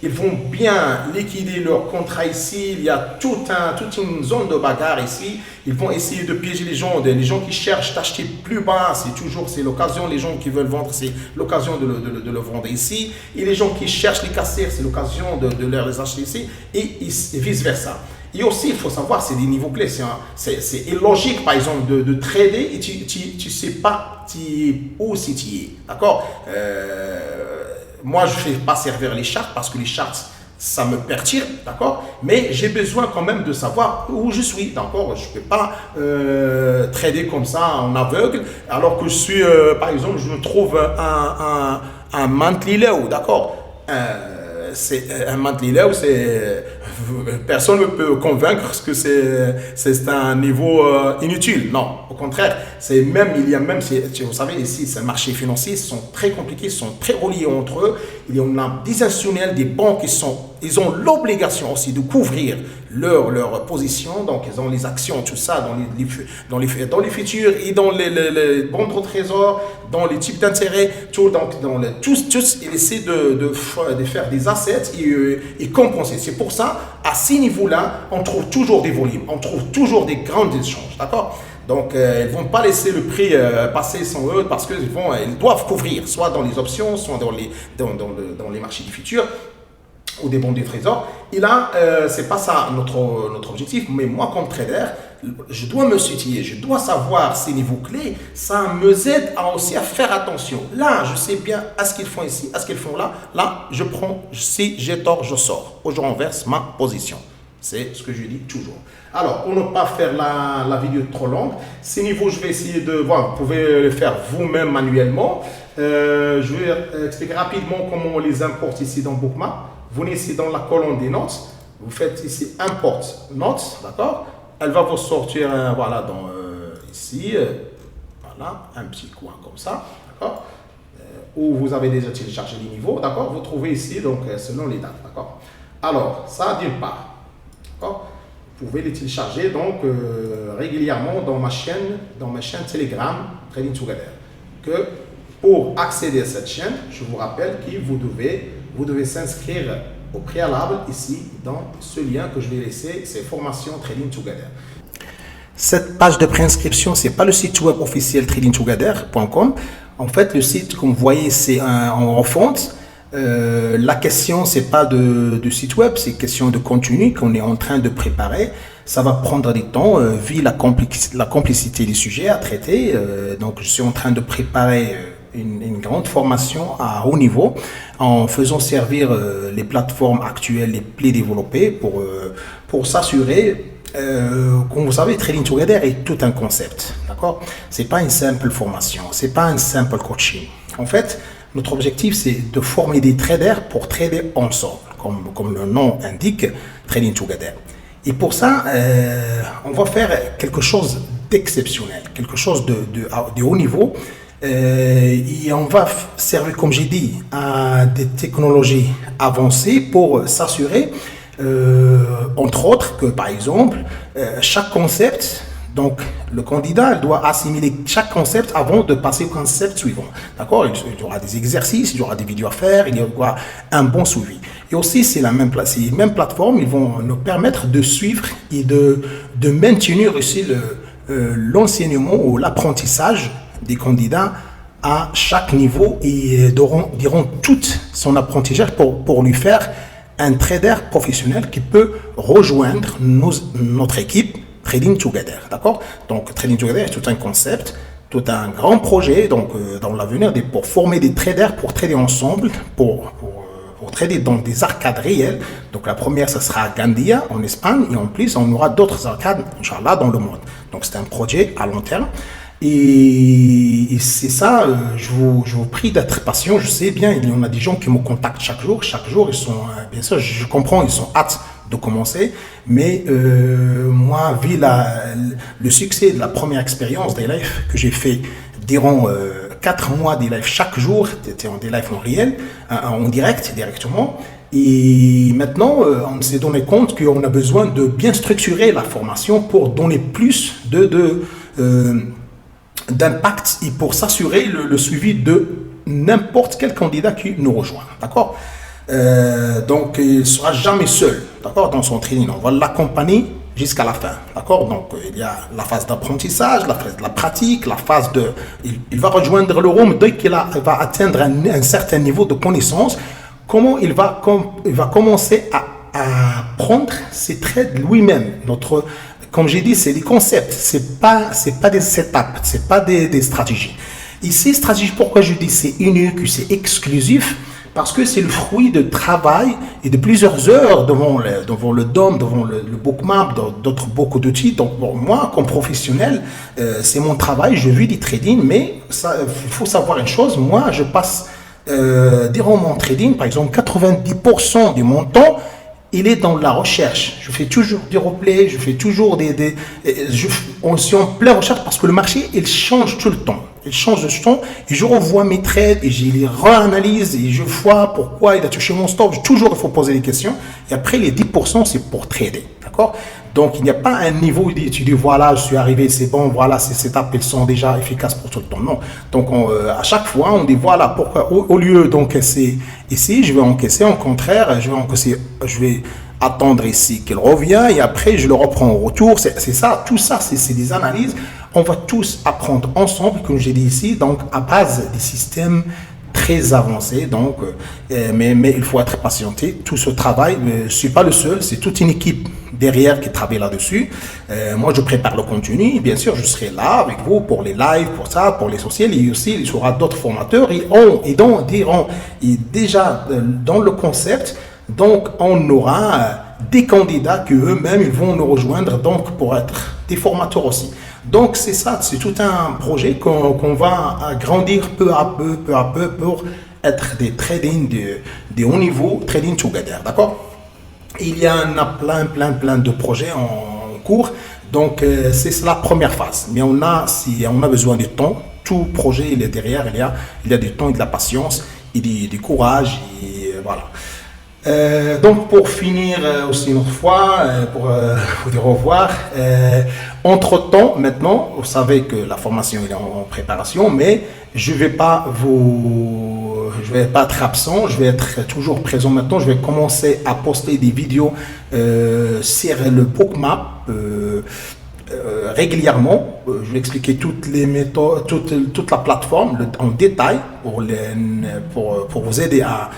ils vont bien liquider leur contrat ici. Il y a toute une zone de bagarre ici. Ils vont essayer de piéger les gens qui cherchent d'acheter plus bas. C'est l'occasion. Les gens qui veulent vendre, c'est l'occasion de le vendre ici. Et les gens qui cherchent les casser, c'est l'occasion de les acheter ici. Et vice versa. Et aussi, il faut savoir, c'est des niveaux clés. C'est illogique, par exemple, de trader et tu ne sais pas où c'est tu es. D'accord? Moi, je ne fais pas servir les charts parce que les charts, ça me perturbe, d'accord? Mais j'ai besoin quand même de savoir où je suis, d'accord? Je ne peux pas trader comme ça en aveugle alors que je suis, par exemple, je me trouve un monthly low, d'accord? C'est un monthly low, personne ne peut convaincre que c'est un niveau inutile. Non, au contraire, vous savez, ici, c'est un marché financier, ils sont très compliqués, ils sont très reliés entre eux. il y en a des institutionnels, des banques ils ont l'obligation aussi de couvrir leur position, donc ils ont les actions, tout ça, dans les futurs et dans les bons de trésor, dans les types d'intérêts, tout, donc tous, ils essaient de faire des assets et compenser. C'est pour ça, à ces niveaux-là, on trouve toujours des volumes, on trouve toujours des grands échanges, d'accord? Donc, ils ne vont pas laisser le prix passer sans eux parce qu'ils doivent couvrir, soit dans les options, soit dans les marchés du futur ou des bons du trésor. Et là, ce n'est pas ça notre objectif, mais moi, comme trader, je dois me situer, je dois savoir ces niveaux clés. Ça m'aide aussi à faire attention. Là, je sais bien à ce qu'ils font ici, à ce qu'ils font là. Là, je prends, si j'ai tort, je sors. Ou je renverse ma position. C'est ce que je dis toujours. Alors, pour ne pas faire la vidéo trop longue, ces niveaux, je vais essayer de voir. Vous pouvez le faire vous-même manuellement. Je vais expliquer rapidement comment on les importe ici dans Bookmap. Vous venez ici dans la colonne des notes. Vous faites ici Import Notes, d'accord? Elle va vous sortir, voilà, ici, voilà, un petit coin comme ça, d'accord? Où vous avez déjà téléchargé les niveaux, d'accord? Vous trouvez ici, donc, selon les dates, d'accord? Alors, ça d'une part, d'accord? Vous pouvez les télécharger donc régulièrement dans ma chaîne Telegram Trading Together. Que pour accéder à cette chaîne, je vous rappelle que vous devez s'inscrire au préalable ici dans ce lien que je vais laisser, c'est Formation Trading Together. Cette page de préinscription, c'est pas le site web officiel tradingtogether.com. En fait, le site, comme vous voyez, c'est en fonte. La question, c'est pas de site web, c'est question de contenu qu'on est en train de préparer. Ça va prendre du temps, vu la complexité des sujets à traiter. Donc, je suis en train de préparer une grande formation à haut niveau en faisant servir les plateformes actuelles les plus développées pour s'assurer. Comme vous savez, Trading Together est tout un concept, d'accord? C'est pas une simple formation, c'est pas un simple coaching. En fait, notre objectif, c'est de former des traders pour trader ensemble, comme le nom indique, Trading Together. Et pour ça, on va faire quelque chose d'exceptionnel, quelque chose de haut niveau. Et on va servir, comme j'ai dit, à des technologies avancées pour s'assurer, entre autres, que par exemple, chaque concept, donc le candidat doit assimiler chaque concept avant de passer au concept suivant. D'accord? Il y aura des exercices, il y aura des vidéos à faire, il y aura un bon suivi. Et aussi, c'est la même plateforme, ils vont nous permettre de suivre et de maintenir aussi l'enseignement ou l'apprentissage des candidats à chaque niveau et diront tout son apprentissage pour lui faire un trader professionnel qui peut rejoindre notre équipe Trading Together, d'accord? Donc, Trading Together est tout un concept, tout un grand projet, donc dans l'avenir, pour former des traders pour trader ensemble, pour trader dans des arcades réelles. Donc, la première, ce sera à Gandia, en Espagne, et en plus, on aura d'autres arcades, Inch'Allah, dans le monde. Donc, c'est un projet à long terme. Et c'est ça, je vous prie d'être patient. Je sais bien, il y en a des gens qui me contactent chaque jour. Chaque jour, ils sont, bien sûr, je comprends, ils sont hâte de commencer. Mais moi, vu le succès de la première expérience des lives que j'ai fait durant 4 mois des lives chaque jour, c'était des lives en réel, en direct, directement. Et maintenant, on s'est donné compte qu'on a besoin de bien structurer la formation pour donner plus d'impact et pour s'assurer le suivi de n'importe quel candidat qui nous rejoint, d'accord? Donc, il ne sera jamais seul, d'accord, dans son training. On va l'accompagner jusqu'à la fin, d'accord? Donc, il y a la phase d'apprentissage, la phase de la pratique, la phase de... Il va rejoindre le room dès qu'il va atteindre un certain niveau de connaissance. Comment il va commencer à prendre ses trades lui-même. Comme j'ai dit, c'est des concepts, c'est pas des étapes, c'est pas des stratégies. Et ces stratégies, pourquoi je dis c'est unique, c'est exclusif? Parce que c'est le fruit de travail et de plusieurs heures devant le DOM, devant le Bookmap, beaucoup d'outils. Donc bon, moi, comme professionnel, c'est mon travail, je vis du trading, mais il faut savoir une chose, moi je passe durant mon trading, par exemple 90% de mon temps, il est dans la recherche. Je fais toujours du replay, je fais toujours on est en pleine recherche parce que le marché, il change tout le temps. Il change de ton et je revois mes trades et je les réanalyse et je vois pourquoi il a touché mon stop. Toujours, il faut poser des questions. Et après, les 10%, c'est pour trader. D'accord? Donc, il n'y a pas un niveau où tu dis, voilà, je suis arrivé, c'est bon, voilà, ces étapes, elles sont déjà efficaces pour tout le temps. Non. Donc, à chaque fois, on dit, voilà, pourquoi, au lieu d'encaisser ici, je vais encaisser, au contraire, je vais attendre ici qu'il revient et après, je le reprends au retour. C'est ça, tout ça, c'est des analyses. On va tous apprendre ensemble, comme j'ai dit ici, donc, à base des systèmes très avancé, donc, mais il faut être patienté. Tout ce travail, je ne suis pas le seul, c'est toute une équipe derrière qui travaille là-dessus. Moi, je prépare le contenu, bien sûr, je serai là avec vous pour les lives, pour ça, pour les sociaux, et aussi, il y aura d'autres formateurs, et déjà dans le concept, donc, on aura des candidats que eux-mêmes, ils vont nous rejoindre, donc, pour être des formateurs aussi. Donc, c'est ça, c'est tout un projet qu'on va agrandir peu à peu pour être des trading de haut niveau, trading together, d'accord? Il y en a plein de projets en cours, donc c'est la première phase. Mais si on a besoin de temps, tout projet, il est derrière, il y a du temps et de la patience, et du courage, et voilà. Donc pour finir aussi une autre fois, pour vous dire au revoir, entre-temps maintenant, vous savez que la formation est en préparation, mais je vais pas être absent, je vais être toujours présent maintenant, je vais commencer à poster des vidéos sur le Bookmap régulièrement. Je vais expliquer toutes les méthodes, toute la plateforme en détail pour vous aider à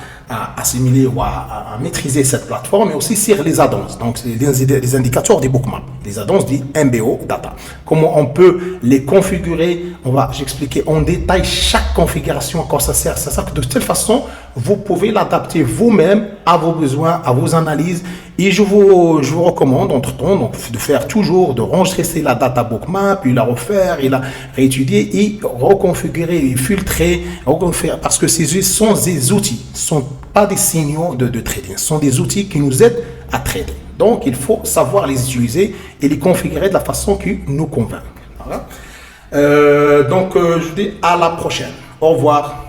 assimiler ou à maîtriser cette plateforme, et aussi sur les add-ons. Donc, c'est les indicateurs des bookmaps, les add-ons dit MBO Data. Comment on peut les configurer? J'expliquer en détail chaque configuration, à quoi ça sert. C'est ça que de telle façon, vous pouvez l'adapter vous-même à vos besoins, à vos analyses. Et je vous recommande, entre-temps, donc, de enregistrer la data bookmap, puis la refaire, et la réétudier, et reconfigurer, et filtrer, parce que ces sont des outils, ce ne sont pas des signaux de trading, ce sont des outils qui nous aident à trader. Donc, il faut savoir les utiliser et les configurer de la façon qui nous convainc. Voilà. Je dis à la prochaine. Au revoir.